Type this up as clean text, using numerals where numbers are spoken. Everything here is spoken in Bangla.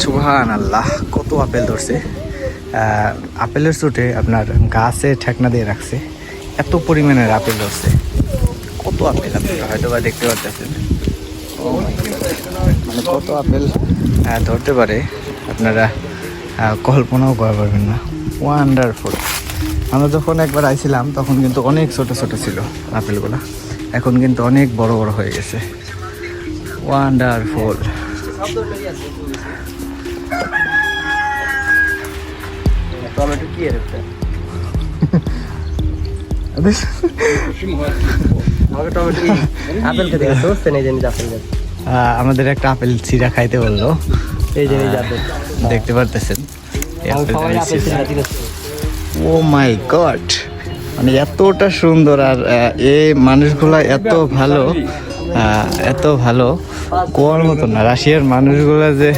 সুবহানাল্লাহ, কত আপেল ধরছে। আপেলের চোটে আপনার গাছে ঠেকনা দিয়ে রাখছে, এত পরিমাণের আপেল ধরছে। কত আপেল আপনারা হয়তো বা দেখতে পাচ্ছেন, মানে কত আপেল ধরতে পারে আপনারা কল্পনাও করা পারবেন না। ওয়ান্ডারফুল। আমরা যখন একবার আইছিলাম তখন কিন্তু অনেক ছোট ছোট ছিল আপেলগুলা, এখন কিন্তু অনেক বড় বড় হয়ে গেছে। ওয়ান্ডারফুল। টমেটো কি এর একটা টমেটো আপেল খেতে গেছে বুঝছেন, এই জিনিস আপেল গাছ, আমাদের একটা আপেল চিরা খাইতে বললো, এই জিনিস আপেল দেখতে পারতেছেন। সবাই আপেল ছিল ঠিক আছে। ও মাই গড, মানে এতটা সুন্দর, আর এই মানুষগুলা এত ভালো, এত ভালো কোয়ার মতো না। রাশিয়ার মানুষগুলা যে